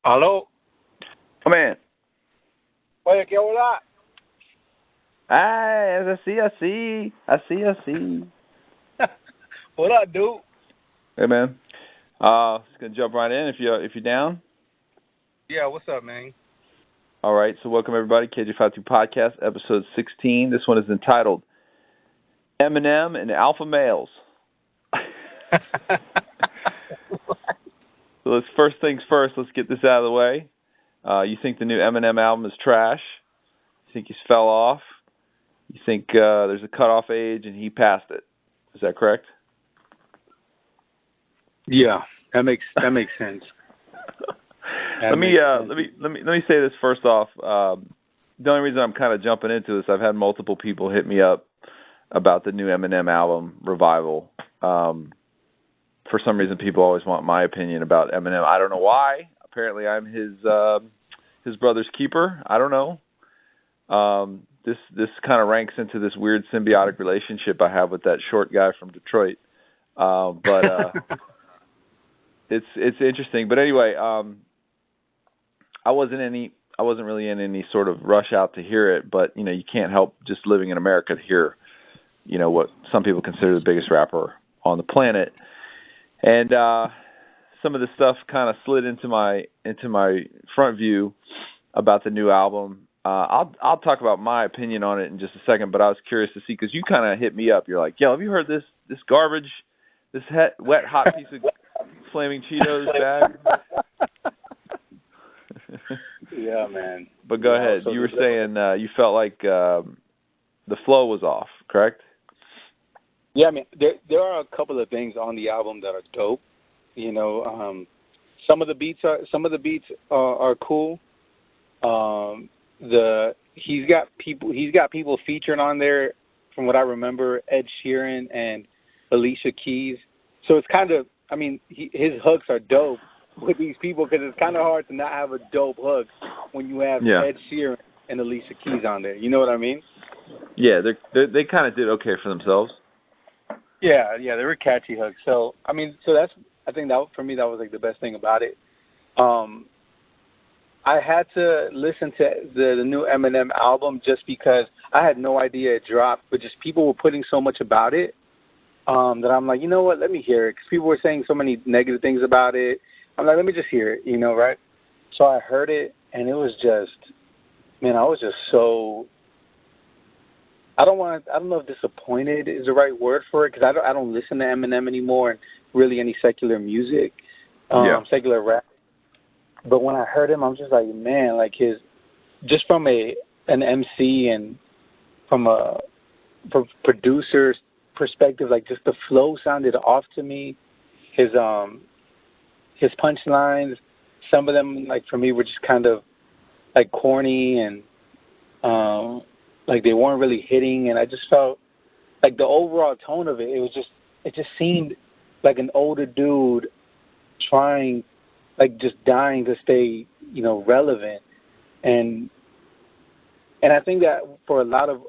Aló. Come in. Oye, ¿qué hola? I see. What up, dude? Hey, man. Just gonna jump right in if you're down. Yeah, what's up, man? All right. So welcome everybody, Kj52 podcast, episode 16. This one is entitled Eminem and Alpha Males. So let's first things first. Let's get this out of the way. You think the new Eminem album is trash? You think he's fell off? You think there's a cutoff age and he passed it? Is that correct? Yeah, that makes sense. Let me say this first off. The only reason I'm kind of jumping into this, I've had multiple people hit me up about the new Eminem album revival. For some reason, people always want my opinion about Eminem. I don't know why. Apparently, I'm his brother's keeper. I don't know. This kind of ranks into this weird symbiotic relationship I have with that short guy from Detroit. But it's interesting. But anyway, I wasn't really in any sort of rush out to hear it. But you can't help just living in America to hear, what some people consider the biggest rapper on the planet. And some of the stuff kind of slid into my front view about the new album. I'll talk about my opinion on it in just a second, but I was curious to see, because you kind of hit me up. You're like, yo, have you heard this garbage, this wet hot piece of flaming Cheetos bag? Yeah, man. But go ahead. You were saying you felt like the flow was off, correct? Yeah, I mean, there are a couple of things on the album that are dope. Some of the beats are cool. He's got people featured on there, from what I remember, Ed Sheeran and Alicia Keys. So it's kind of, I mean, his hooks are dope with these people, because it's kind of hard to not have a dope hook when you have Ed Sheeran and Alicia Keys on there. You know what I mean? Yeah, they kind of did okay for themselves. Yeah, they were catchy hooks. So I think that for me that was like the best thing about it. I had to listen to the new Eminem album just because I had no idea it dropped, but just people were putting so much about it that I'm like, you know what, let me hear it, because people were saying so many negative things about it. I'm like, let me just hear it, right? So I heard it, and it was just, man, I was just so. I don't know if disappointed is the right word for it, because I don't listen to Eminem anymore and really any secular music, secular rap. But when I heard him, I'm just like, man, like just from an MC and from producer's perspective, like just the flow sounded off to me. His punchlines, some of them, like for me, were just kind of like corny and like they weren't really hitting, and I just felt like the overall tone of it, it just seemed like an older dude trying, like just dying to stay, relevant. And I think that for a lot of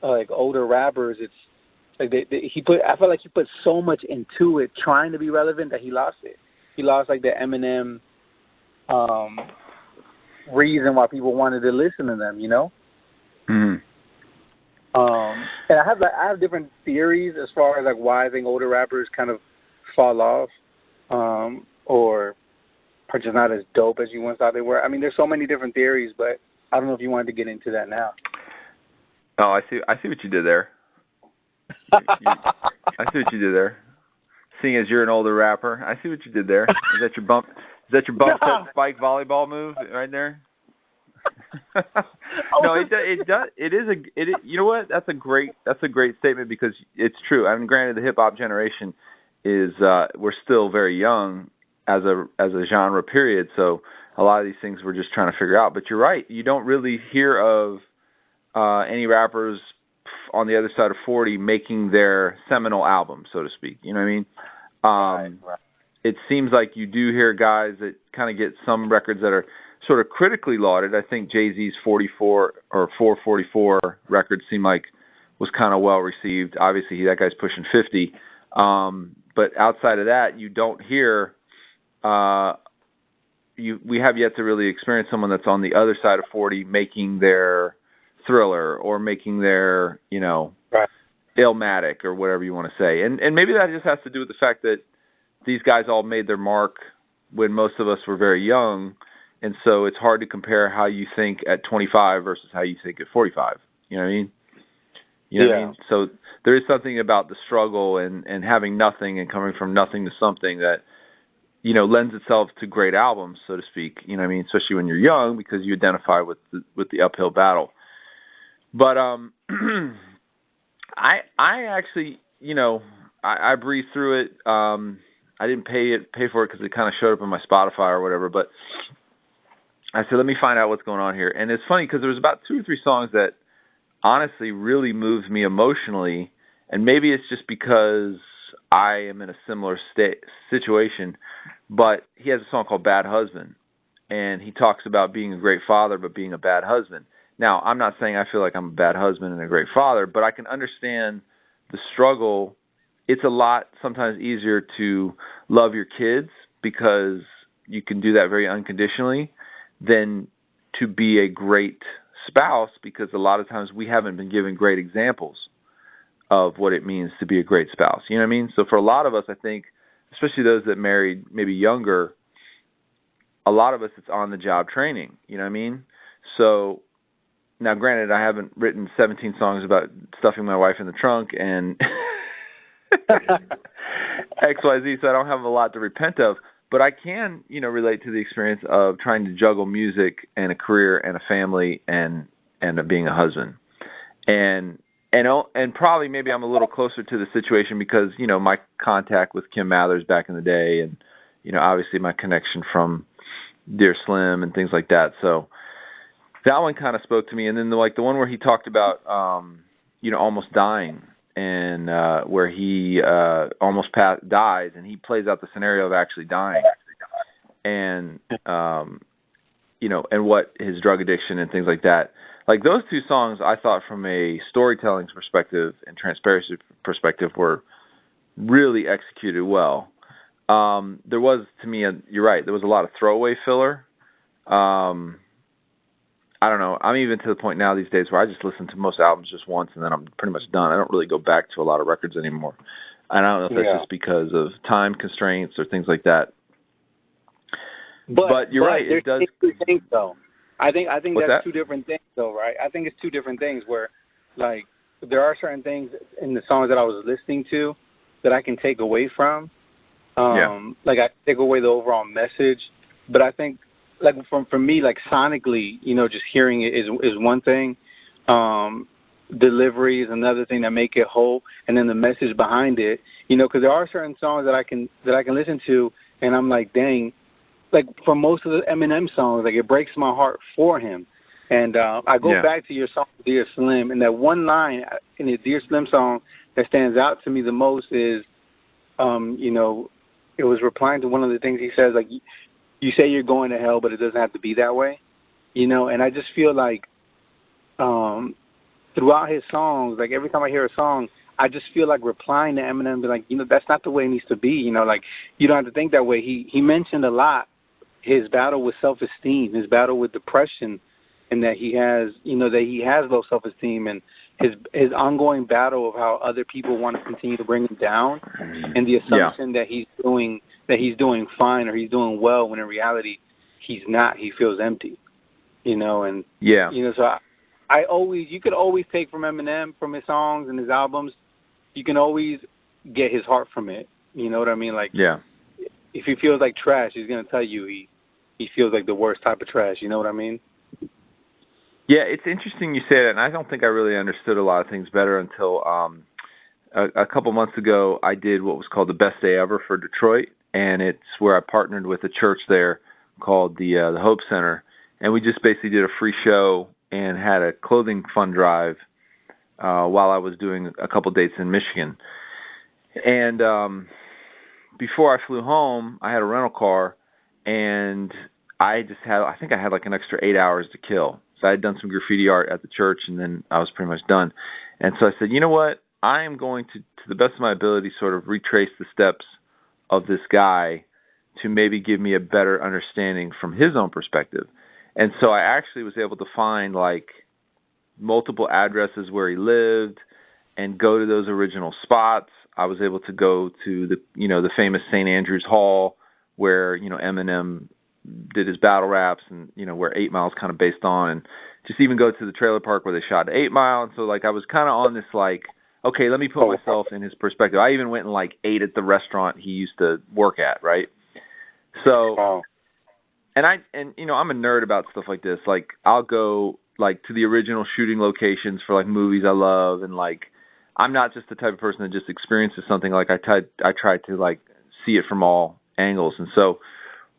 like older rappers, it's like I felt like he put so much into it trying to be relevant that he lost it. He lost like the Eminem reason why people wanted to listen to them, Mm-hmm. And I have different theories as far as like why I think older rappers kind of fall off, or are just not as dope as you once thought they were. I mean, there's so many different theories, but I don't know if you wanted to get into that now. Oh, I see what you did there. I see what you did there. Seeing as you're an older rapper, I see what you did there. Is that your bump set spike volleyball move right there? No, it does. You know what? That's a great statement, because it's true. I mean, granted, the hip hop generation is we're still very young as a genre period. So a lot of these things we're just trying to figure out. But you're right. You don't really hear of any rappers on the other side of 40 making their seminal album, so to speak. You know what I mean? Right. It seems like you do hear guys that kind of get some records that are sort of critically lauded. I think Jay-Z's 44 or 444 record seemed like was kind of well received. Obviously, that guy's pushing 50. But outside of that, you don't hear we have yet to really experience someone that's on the other side of 40 making their Thriller or making their, Right. Illmatic or whatever you want to say. And maybe that just has to do with the fact that these guys all made their mark when most of us were very young. And so it's hard to compare how you think at 25 versus how you think at 45. You know what I mean? You know what I mean? So there is something about the struggle and having nothing and coming from nothing to something that, lends itself to great albums, so to speak. You know what I mean? Especially when you're young because you identify with the uphill battle. But I actually, I breezed through it. I didn't pay for it because it kind of showed up in my Spotify or whatever. But I said, let me find out what's going on here. And it's funny because there was about 2 or 3 songs that honestly really moved me emotionally. And maybe it's just because I am in a similar situation. But he has a song called Bad Husband. And he talks about being a great father but being a bad husband. Now, I'm not saying I feel like I'm a bad husband and a great father, but I can understand the struggle. It's a lot sometimes easier to love your kids because you can do that very unconditionally than to be a great spouse because a lot of times we haven't been given great examples of what it means to be a great spouse. You know what I mean? So for a lot of us, I think, especially those that married maybe younger, a lot of us it's on-the-job training. You know what I mean? So now, granted, I haven't written 17 songs about stuffing my wife in the trunk and XYZ, so I don't have a lot to repent of. But I can, relate to the experience of trying to juggle music and a career and a family and being a husband. And probably maybe I'm a little closer to the situation because, my contact with Kim Mathers back in the day and, obviously my connection from Dear Slim and things like that. So that one kind of spoke to me. And then the one where he talked about, almost dying and where he almost dies and he plays out the scenario of actually dying and, and what his drug addiction and things like that. Like those 2 songs, I thought from a storytelling perspective and transparency perspective were really executed well. There was, to me, you're right, there was a lot of throwaway filler. I don't know. I'm even to the point now these days where I just listen to most albums just once and then I'm pretty much done. I don't really go back to a lot of records anymore. And I don't know if that's just because of time constraints or things like that. But you're right. It does. 2 things, though. I think What's that's that? 2 different things, though, right? I think it's 2 different things where, like, there are certain things in the songs that I was listening to that I can take away from. Like, I take away the overall message. But I think, like, for me, like, sonically, just hearing it is one thing. Delivery is another thing that make it whole. And then the message behind it, because there are certain songs that I can listen to and I'm like, dang, like for most of the Eminem songs, like it breaks my heart for him. And I go back to your song, Dear Slim, and that one line in the Dear Slim song that stands out to me the most is, it was replying to one of the things he says, like, you say you're going to hell, but it doesn't have to be that way, and I just feel like throughout his songs, like every time I hear a song, I just feel like replying to Eminem and be like, that's not the way it needs to be, like you don't have to think that way. He mentioned a lot his battle with self-esteem, his battle with depression, and that he has, low self-esteem, and his ongoing battle of how other people want to continue to bring him down, and the assumption that he's doing fine or he's doing well when in reality he's not. He feels empty, and so you could always take from Eminem, from his songs and his albums, you can always get his heart from it. You know what I mean? Like, if he feels like trash, he's gonna tell you he feels like the worst type of trash. You know what I mean? Yeah, it's interesting you say that, and I don't think I really understood a lot of things better until a couple months ago I did what was called the Best Day Ever for Detroit, and it's where I partnered with a church there called the Hope Center, and we just basically did a free show and had a clothing fund drive while I was doing a couple dates in Michigan. And before I flew home, I had a rental car, and I think I had like an extra 8 hours to kill. So I had done some graffiti art at the church, and then I was pretty much done. And so I said, you know what? I am going to the best of my ability, sort of retrace the steps of this guy to maybe give me a better understanding from his own perspective. And so I actually was able to find like multiple addresses where he lived and go to those original spots. I was able to go to the famous St. Andrew's Hall where, Eminem did his battle raps and, where 8 Mile's kind of based on, and just even go to the trailer park where they shot 8 Mile. And so like I was kind of on this like, okay, let me put myself in his perspective. I even went and like ate at the restaurant he used to work at, right? So, and I'm a nerd about stuff like this. Like I'll go like to the original shooting locations for like movies I love, and like I'm not just the type of person that just experiences something. Like I try to like see it from all angles. And so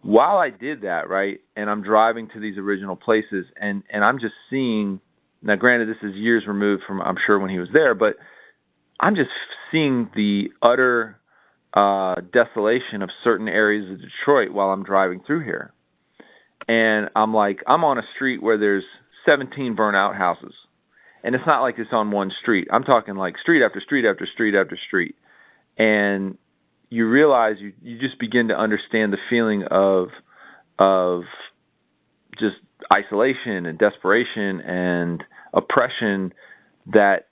while I did that, right, and I'm driving to these original places, and I'm just seeing, now granted this is years removed from I'm sure when he was there, but I'm just seeing the utter desolation of certain areas of Detroit while I'm driving through here. And I'm like, I'm on a street where there's 17 burnt out houses. And it's not like it's on one street. I'm talking like street after street after street after street. And you realize you just begin to understand the feeling of just isolation and desperation and oppression that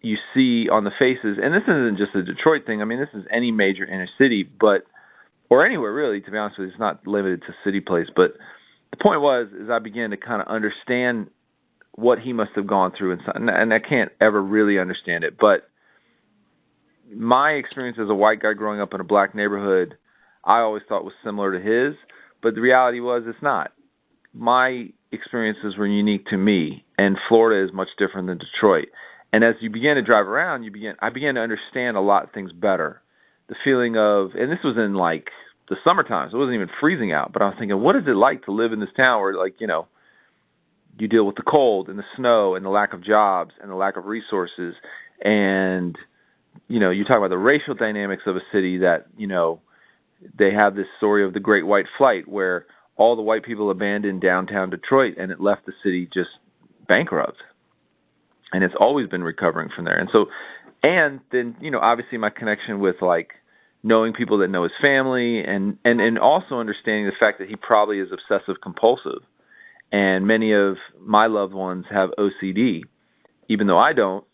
you see on the faces. And this isn't just a Detroit thing. I mean, this is any major inner city, or anywhere really, to be honest with you. It's not limited to city place. But the point is I began to kind of understand what he must have gone through, and I can't ever really understand it. But my experience as a white guy growing up in a black neighborhood, I always thought was similar to his. But the reality was it's not. My experiences were unique to me, and Florida is much different than Detroit. And as you begin to drive around, I began to understand a lot of things better. The feeling of, and this was in like the summertime, so it wasn't even freezing out, but I was thinking, what is it like to live in this town where like, you deal with the cold and the snow and the lack of jobs and the lack of resources, and, you talk about the racial dynamics of a city that, they have this story of the Great White Flight where all the white people abandoned downtown Detroit and it left the city just bankrupt. And it's always been recovering from there. And so, and then, obviously my connection with like knowing people that know his family and also understanding the fact that he probably is obsessive compulsive. And many of my loved ones have OCD. Even though I don't,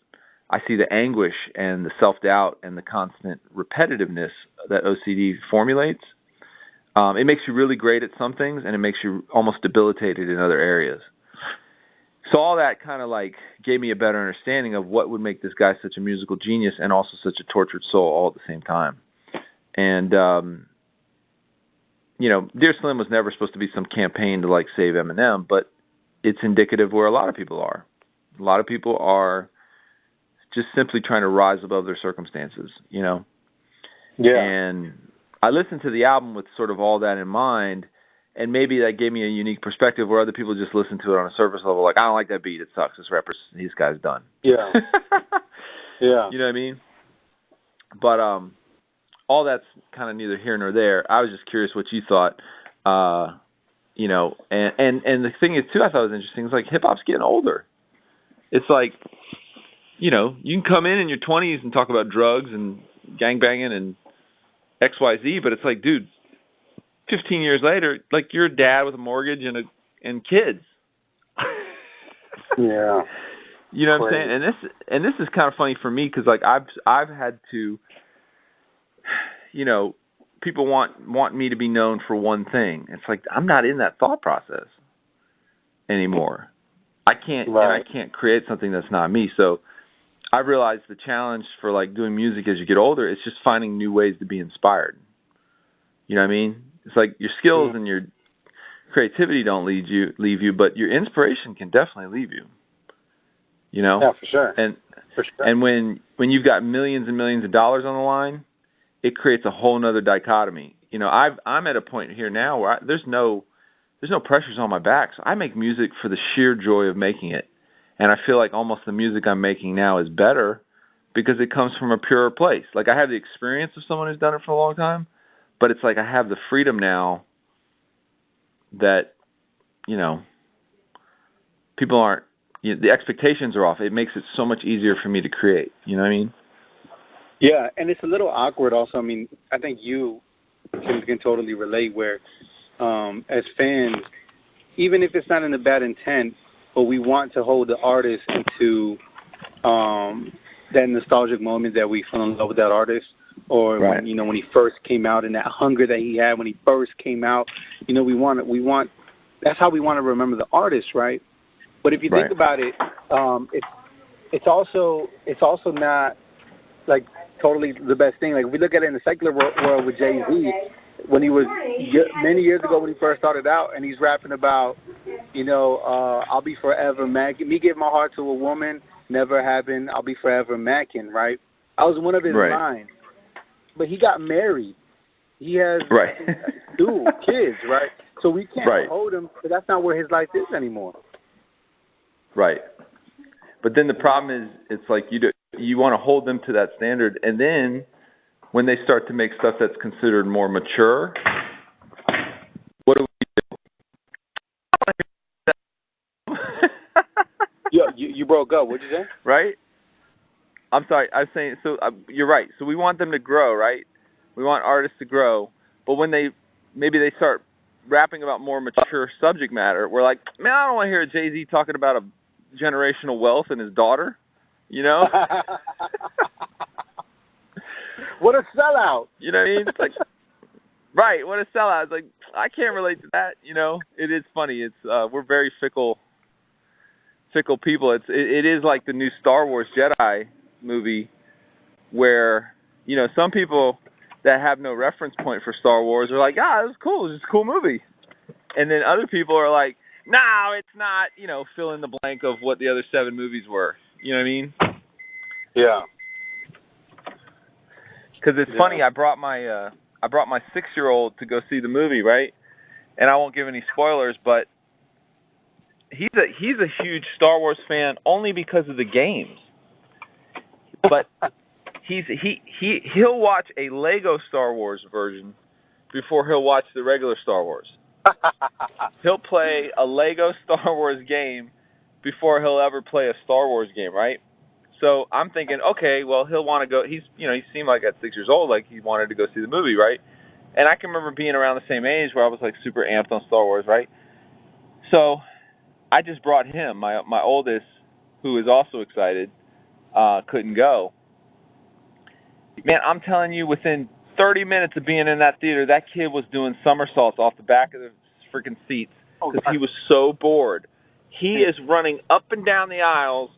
I see the anguish and the self-doubt and the constant repetitiveness that OCD formulates. It makes you really great at some things, and it makes you almost debilitated in other areas. So all that kind of like gave me a better understanding of what would make this guy such a musical genius and also such a tortured soul all at the same time. And, Dear Slim was never supposed to be some campaign to like save Eminem, but it's indicative where a lot of people are. A lot of people are just simply trying to rise above their circumstances, Yeah. And I listened to the album with sort of all that in mind, and maybe that gave me a unique perspective where other people just listen to it on a surface level, like, I don't like that beat, it sucks, this guy's done. Yeah. Yeah. You know what I mean? But all that's kind of neither here nor there. I was just curious what you thought, and the thing is, too, I thought was interesting, it's like hip-hop's getting older. It's like, you can come in your 20s and talk about drugs and gangbanging and XYZ, but it's like, dude, 15 years later, like you're a dad with a mortgage and kids. Yeah. You know what I'm saying? And this is kind of funny for me because like I've had to, people want me to be known for one thing. It's like I'm not in that thought process anymore. I can't create something that's not me. So I realized the challenge for like doing music as you get older is just finding new ways to be inspired. You know what I mean? It's like your skills and your creativity don't leave you, but your inspiration can definitely leave you. Yeah, for sure. And when you've got millions and millions of dollars on the line, it creates a whole nother dichotomy. I'm at a point here now where there's no pressures on my back. So I make music for the sheer joy of making it. And I feel like almost the music I'm making now is better because it comes from a purer place. Like I have the experience of someone who's done it for a long time, but it's like I have the freedom now that, people aren't, the expectations are off. It makes it so much easier for me to create. You know what I mean? Yeah, and it's a little awkward also. I mean, I think you can totally relate. Where as fans, even if it's not in a bad intent, but we want to hold the artist into that nostalgic moment that we fell in love with that artist, or right. when he first came out and that hunger that he had when he first came out. We want that's how we want to remember the artist, right? But if you think about it, it's also not like totally the best thing. Like if we look at it in the secular world with Jay-Z, when he was many years ago when he first started out, and he's rapping about, I'll be forever macking. Me give my heart to a woman, never having. I'll be forever macking. Right? I was one of his lines. But he got married. He has 2 kids. Right? So we can't hold him. But that's not where his life is anymore. Right. But then the problem is, it's like you want to hold them to that standard, and then when they start to make stuff that's considered more mature, what do we do? You broke up. What'd you say? Right? I'm sorry. I was saying, so you're right. So we want them to grow, right? We want artists to grow. But when they start rapping about more mature subject matter, we're like, man, I don't want to hear Jay-Z talking about a generational wealth and his daughter, What a sellout. You know what I mean? It's like, right, what a sellout. It's like, I can't relate to that, It is funny. It's we're very fickle people. It is like the new Star Wars Jedi movie where, some people that have no reference point for Star Wars are like, it was cool. It's just a cool movie. And then other people are like, no, it's not, fill in the blank of what the other 7 movies were. You know what I mean? Yeah. Because it's funny, I brought my 6-year-old to go see the movie, right? And I won't give any spoilers, but he's a huge Star Wars fan only because of the games. But he'll watch a Lego Star Wars version before he'll watch the regular Star Wars. He'll play a Lego Star Wars game before he'll ever play a Star Wars game, right? So I'm thinking, okay, well, he'll want to go. He seemed like at 6 years old, like he wanted to go see the movie, right? And I can remember being around the same age where I was like super amped on Star Wars, right? So I just brought him, my oldest, who is also excited, couldn't go. Man, I'm telling you, within 30 minutes of being in that theater, that kid was doing somersaults off the back of the freaking seats because he was so bored. He is running up and down the aisles,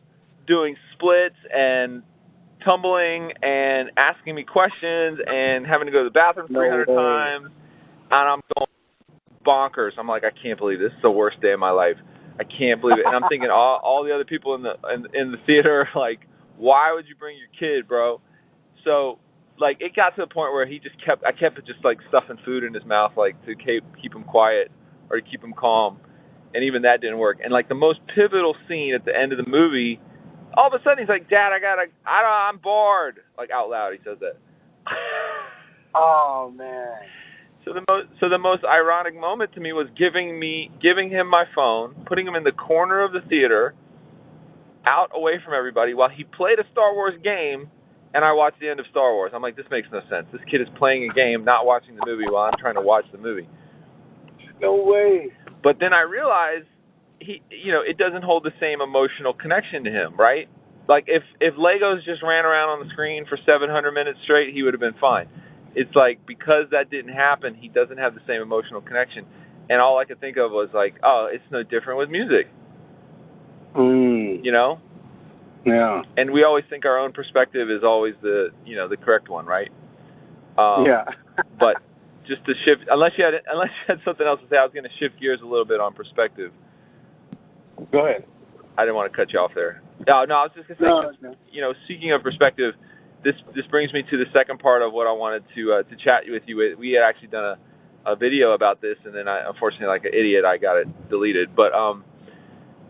doing splits and tumbling and asking me questions and having to go to the bathroom 300 times. And I'm going bonkers. I'm like, I can't believe this is the worst day of my life. I can't believe it. And I'm thinking all the other people in the theater are like, why would you bring your kid, bro? So, like, it got to the point where I kept just like stuffing food in his mouth, like to keep him quiet or to keep him calm. And even that didn't work. And like the most pivotal scene at the end of the movie, all of a sudden he's like, Dad, I'm bored. Like out loud, he says that. Oh man. So the most ironic moment to me was giving him my phone, putting him in the corner of the theater, out away from everybody, while he played a Star Wars game, and I watched the end of Star Wars. I'm like, this makes no sense. This kid is playing a game, not watching the movie while I'm trying to watch the movie. No way. But then I realized it doesn't hold the same emotional connection to him, right? Like if Legos just ran around on the screen for 700 minutes straight, he would have been fine. It's like because that didn't happen, he doesn't have the same emotional connection. And all I could think of was like, oh, it's no different with music. Yeah. And we always think our own perspective is always the correct one, right? Yeah. But just to shift, unless you had something else to say, I was going to shift gears a little bit on perspective. Go ahead. I didn't want to cut you off there. No, I was just going to say, no. Speaking of perspective, this brings me to the second part of what I wanted to chat with you. We had actually done a video about this, and then unfortunately, like an idiot, I got it deleted. But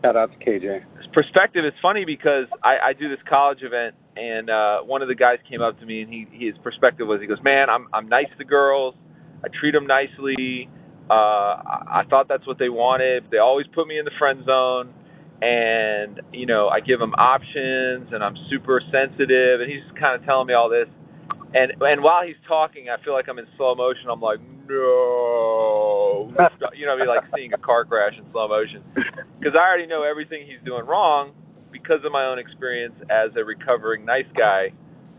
shout out to KJ. Perspective is funny because I do this college event, and one of the guys came up to me, and his perspective was, he goes, man, I'm nice to girls. I treat them nicely. I thought that's what they wanted. They always put me in the friend zone, and I give them options, and I'm super sensitive. And he's kind of telling me all this, And while he's talking, I feel like I'm in slow motion. I'm like, no. You know, I mean, like seeing a car crash in slow motion. Because I already know everything he's doing wrong because of my own experience as a recovering nice guy,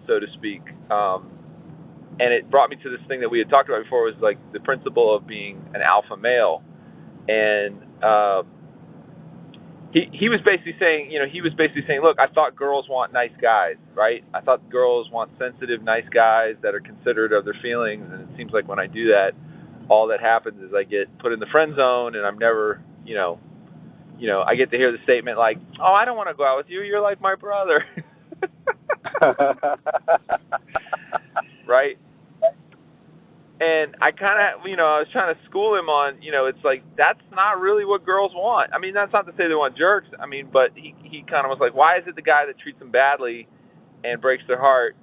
so to speak. And it brought me to this thing that we had talked about before, was like the principle of being an alpha male. And he was basically saying, look, I thought girls want nice guys, right? I thought girls want sensitive, nice guys that are considerate of their feelings. And it seems like when I do that, all that happens is I get put in the friend zone, and I'm never, I get to hear the statement like, oh, I don't want to go out with you. You're like my brother. Right? And I kind of, I was trying to school him on, it's like, that's not really what girls want. I mean, that's not to say they want jerks. I mean, but he kind of was like, why is it the guy that treats them badly and breaks their heart,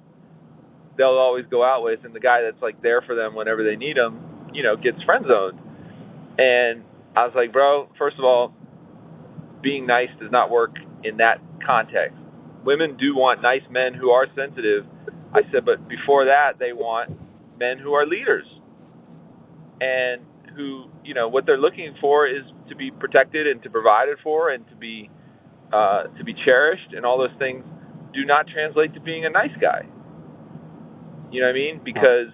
they'll always go out with, and the guy that's like there for them whenever they need them, gets friend zoned? And I was like, bro, first of all, being nice does not work in that context. Women do want nice men who are sensitive. I said, but before that, they want men who are leaders and who, what they're looking for is to be protected and to be provided for and to be cherished, and all those things do not translate to being a nice guy. You know what I mean? Because,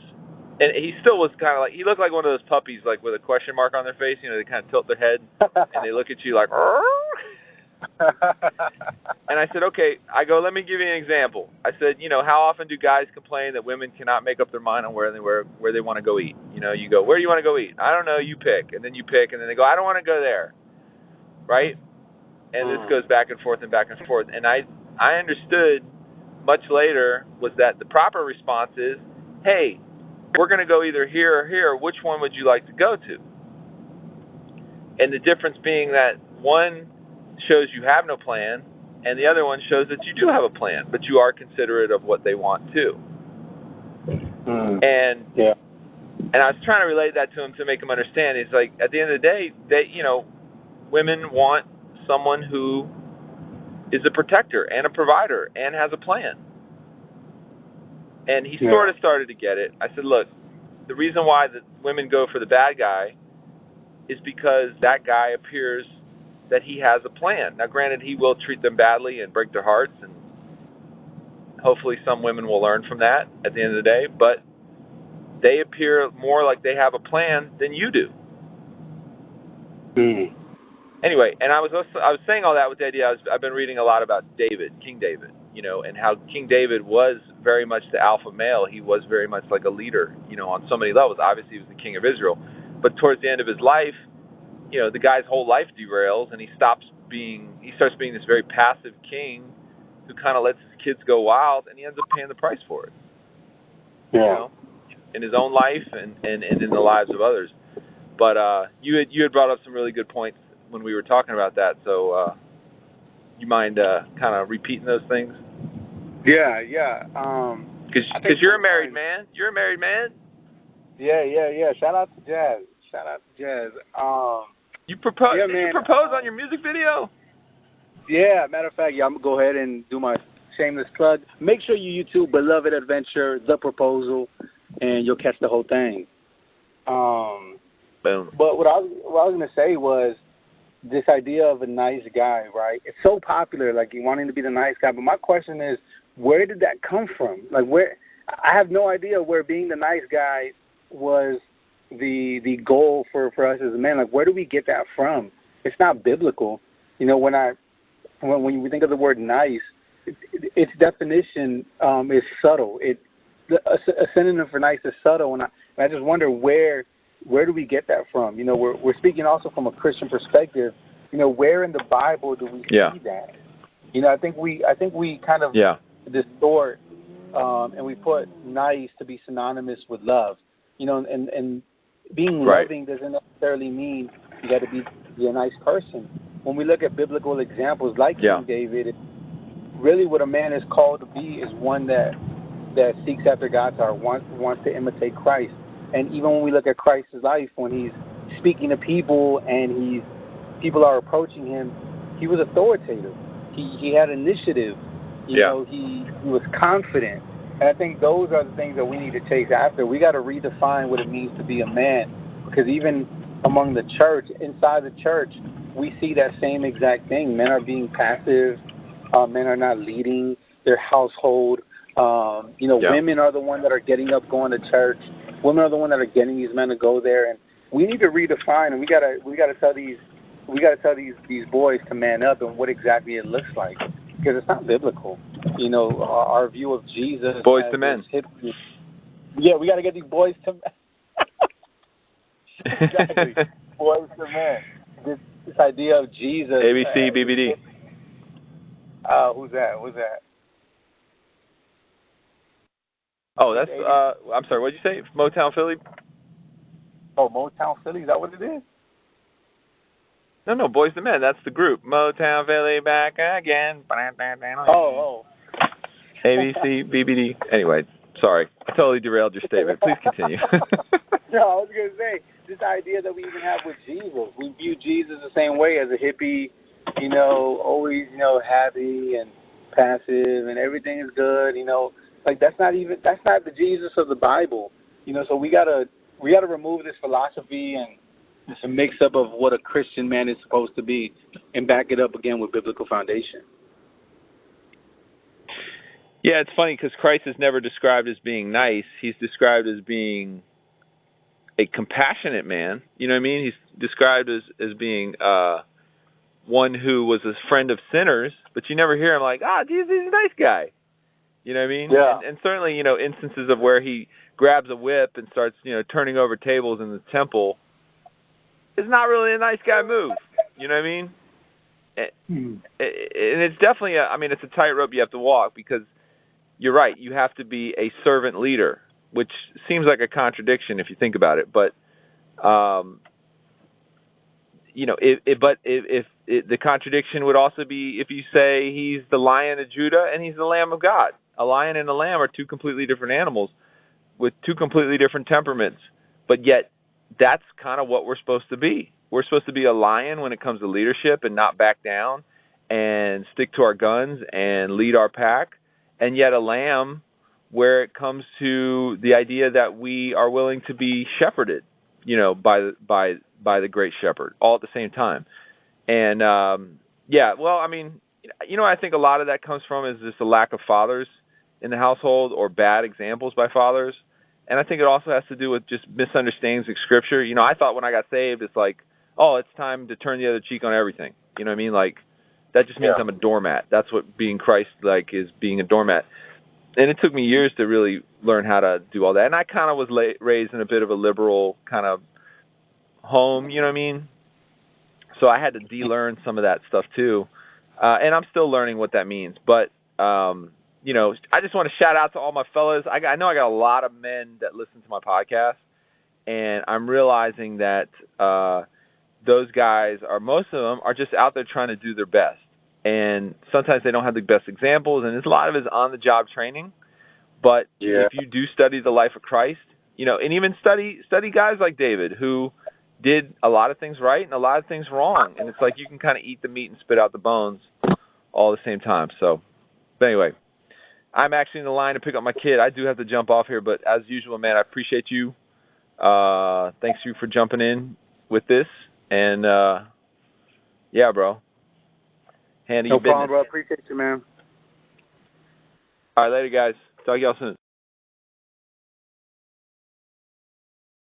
and he still was kind of like, he looked like one of those puppies, like with a question mark on their face, they kind of tilt their head and they look at you like, and I said, okay, let me give you an example. I said, how often do guys complain that women cannot make up their mind on where they want to go eat? You go, where do you want to go eat? I don't know, you pick. And then you pick, and then they go, I don't want to go there. Right? And this goes back and forth and back and forth. And I understood much later was that the proper response is, hey, we're going to go either here or here. Which one would you like to go to? And the difference being that one shows you have no plan, and the other one shows that you do have a plan, but you are considerate of what they want too. And I was trying to relate that to him to make him understand. He's like, at the end of the day, women want someone who is a protector and a provider and has a plan. And he sort of started to get it. I said, look, the reason why the women go for the bad guy is because that guy appears that he has a plan. Now, granted, he will treat them badly and break their hearts, and hopefully some women will learn from that at the end of the day, but they appear more like they have a plan than you do. Anyway, and I was saying all that with the idea, I've been reading a lot about David, King David, and how King David was very much the alpha male. He was very much like a leader, on so many levels. Obviously, he was the king of Israel. But towards the end of his life, the guy's whole life derails, and he starts being this very passive king who kind of lets his kids go wild, and he ends up paying the price for it. In his own life and in the lives of others. But you had brought up some really good points when we were talking about that, so you mind kind of repeating those things? Yeah. Because you're a married man. You're a married man. Yeah. Shout out to Jazz. You propose? Did you propose on your music video? Yeah, matter of fact, I'm going to go ahead and do my shameless plug. Make sure you YouTube Beloved Adventure, The Proposal, and you'll catch the whole thing. Boom. But what I was going to say was this idea of a nice guy, right? It's so popular, like wanting to be the nice guy. But my question is, where did that come from? Like, where? I have no idea where being the nice guy was the goal for us as men. Like, where do we get that from? It's not biblical. When we think of the word nice, its definition is subtle. A synonym for nice is subtle, and I just wonder where do we get that from? We're speaking also from a Christian perspective. Where in the Bible do we see that? I think we kind of distort and we put nice to be synonymous with love. And being loving doesn't necessarily mean you got to be a nice person. When we look at biblical examples like King David, really what a man is called to be is one that seeks after God's heart, wants to imitate Christ. And even when we look at Christ's life, when he's speaking to people and people are approaching him, he was authoritative. He had initiative. He was confident. And I think those are the things that we need to chase after. We got to redefine what it means to be a man, because even among the church, inside the church, we see that same exact thing. Men are being passive. Men are not leading their household. Women are the ones that are getting up, going to church. Women are the ones that are getting these men to go there, and we need to redefine. And we gotta tell these boys to man up and what exactly it looks like, because it's not biblical. Our view of Jesus. Boys to men. Yeah, we got to get these boys to men. Exactly. Boys to men. This idea of Jesus. ABC, BBD. Who's that? Oh, that's, I'm sorry, what did you say? Motown Philly? Oh, Motown Philly, is that what it is? No, Boys to Men, that's the group. Motown Philly back again. Oh. ABC, BBD. Anyway, sorry. I totally derailed your statement. Please continue. No, I was going to say, this idea that we even have with Jesus. We view Jesus the same way as a hippie, always, happy and passive and everything is good, Like that's not the Jesus of the Bible. So we gotta remove this philosophy and it's a mix up of what a Christian man is supposed to be and back it up again with biblical foundation. Yeah, it's funny because Christ is never described as being nice. He's described as being a compassionate man. You know what I mean? He's described as being one who was a friend of sinners, but you never hear him like, Jesus, he's a nice guy. You know what I mean? Yeah. And certainly, instances of where he grabs a whip and starts, turning over tables in the temple is not really a nice guy move. You know what I mean? And it's definitely it's a tightrope you have to walk, because you're right. You have to be a servant leader, which seems like a contradiction if you think about it. But, the contradiction would also be if you say he's the Lion of Judah and he's the Lamb of God. A lion and a lamb are two completely different animals with two completely different temperaments, but yet that's kind of what we're supposed to be. We're supposed to be a lion when it comes to leadership and not back down and stick to our guns and lead our pack, and yet a lamb where it comes to the idea that we are willing to be shepherded, by the great shepherd, all at the same time. And I think a lot of that comes from is just a lack of fathers in the household or bad examples by fathers. And I think it also has to do with just misunderstandings of Scripture. I thought when I got saved, it's like, it's time to turn the other cheek on everything. You know what I mean? Like, that just means I'm a doormat. That's what being Christ-like is, being a doormat. And it took me years to really learn how to do all that. And I kind of was raised in a bit of a liberal kind of home, you know what I mean? So I had to de-learn some of that stuff too. And I'm still learning what that means. But, I just want to shout out to all my fellas. I know I got a lot of men that listen to my podcast, and I'm realizing that those guys most of them are just out there trying to do their best. And sometimes they don't have the best examples, and there's a lot of it is on-the-job training. But if you do study the life of Christ, and even study guys like David, who did a lot of things right and a lot of things wrong. And it's like you can kind of eat the meat and spit out the bones all at the same time. So, but anyway, I'm actually in the line to pick up my kid. I do have to jump off here, but as usual, man, I appreciate you. Thanks you for jumping in with this. And, bro. Handle your business. No problem, bro. I appreciate you, man. All right, later, guys. Talk to y'all soon.